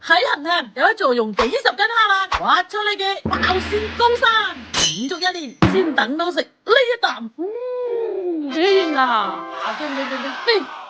喺恒潭有一座用幾十斤哈喇挖出嚟嘅爆線高山，連續1年先等到食呢一啖。天啊！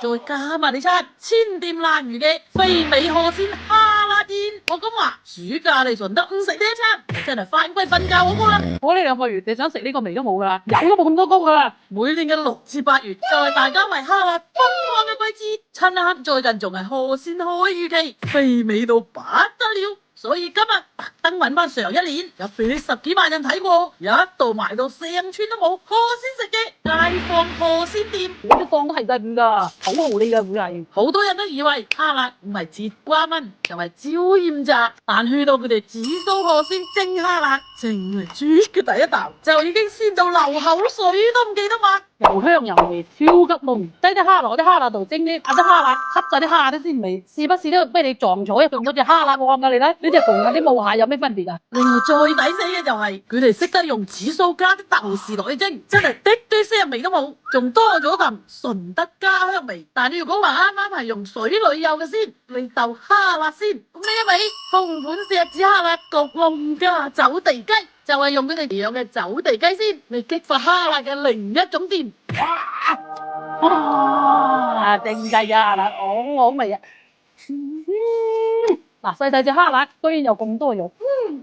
再加埋你餐千店爛魚嘅肥美河鮮哈喇宴，我咁話暑假你順德唔食呢一餐，你真係返歸瞓覺好過啦。我呢2個月你想食呢個味都冇噶啦，有都冇咁多高噶啦。每年嘅6至8月就係大家為哈喇瘋狂嘅季節，趁啱最近仲係河鮮開漁期，肥美到不得了。所以今日特登揾翻上一年有俾你10幾萬人睇過，有一度賣到成村都冇河鮮食嘅街坊河鮮店，我啲檔都係真㗎，好豪利㗎會係。好多人都以為哈喇唔係節瓜炆，就係椒鹽炸，但去到佢哋紫蘇河鮮蒸哈喇，淨係煮嘅第一啖就已經鮮到流口水都唔記得抹。又香又味，超級濃。擠啲哈喇，啲哈喇度蒸啲，啲哈喇吸晒啲哈喇啲鮮味，是不是都俾你撞咗一咁多隻哈喇喎？你睇呢隻同嗰啲冇蟹有咩分別啊？另外最抵死嘅就係佢哋識得用紫蘇加啲豆豉落去蒸，真係啲腥味都冇，仲多咗啖順德家鄉味。但你如果話啱啱係用水裏游嘅鮮，你鬥哈喇鮮，咁呢一味紅盤錫紙哈喇焗龍加走地雞，就係用佢哋養嘅走地雞鮮嚟激發哈喇嘅另一種甜。哇！正計啊嗱，好味啊！嗱，細細隻哈喇居然有咁多肉，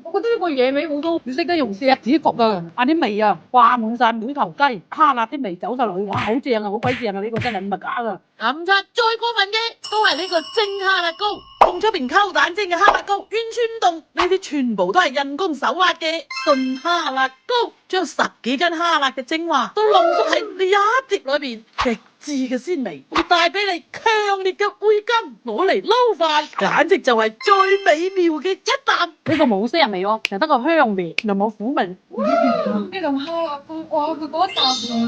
我覺得呢個野味好多，你識得用錫紙焗啊，啲味啊掛滿晒每頭雞，哈喇啲味走晒落去，哇！好正啊，好鬼正啊！呢個真係唔係假㗎。咁再過分嘅都係呢個蒸哈喇糕，同出邊溝蛋蒸嘅哈喇糕完全唔同，呢啲全部都係人工手挖嘅純哈喇糕，將10幾斤哈喇嘅精華都濃縮喺呢一碟裏邊，極致嘅鮮味會帶俾你強烈嘅回甘，攞嚟撈飯，簡直就係最美妙嘅一啖。呢個冇腥味喎，淨得個香味，又冇苦味。呢啖哈喇糕，哇！佢嗰一啖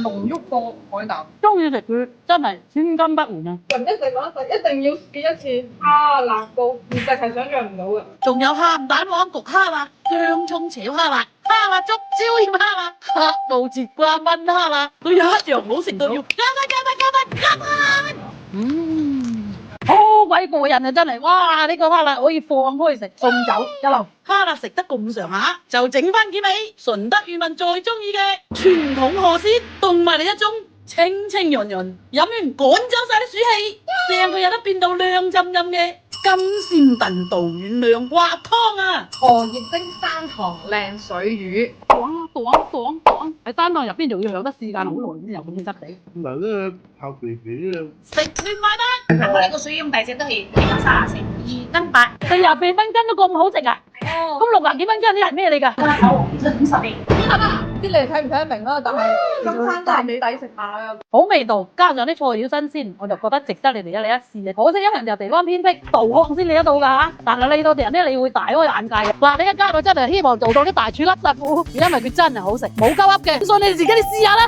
濃郁過海膽。中意食佢真係千金不換啊！人一食講一世，一定要試一次哈喇糕，現實係想象唔到嘅。仲有鹹蛋黃焗哈喇、薑葱炒哈喇、哈喇粥、椒鹽哈喇、黑毛節瓜炆哈喇，都一樣好食到要加好鬼過癮啊！真係，哇！呢個哈喇可以放開食，送酒一流。哈喇食得咁上下，就整翻幾味順德漁民最中意嘅傳統河鮮，凍埋嚟一盅，清清潤潤，飲完趕走晒啲暑氣，成個人都變到涼浸浸嘅金線燉道軟涼滑湯啊！荷葉蒸山塘靚水魚，講喺山塘入邊仲要養得時間好耐先有咁嘅質地。嗱，呢個靠肥肥啦。食亂埋單，我呢個水咁大隻都係134，2斤8。 40幾蚊斤都咁好食啊！哦，咁60幾蚊斤啲係咩嚟㗎？我50年。啲你睇唔睇得明啦？但係中餐大美抵食下啊！好味道，加上啲材料新鮮，我就覺得值得你哋一嚟一試嘅。可惜一行就地方偏僻，導航先嚟得到㗎嚇。但係嚟到人咧，你會大開眼界嘅。嗱，呢一家我真係希望做到啲大廚粒實糊，因為佢真係好食，冇鳩噏嘅。所以你哋自己試下啦。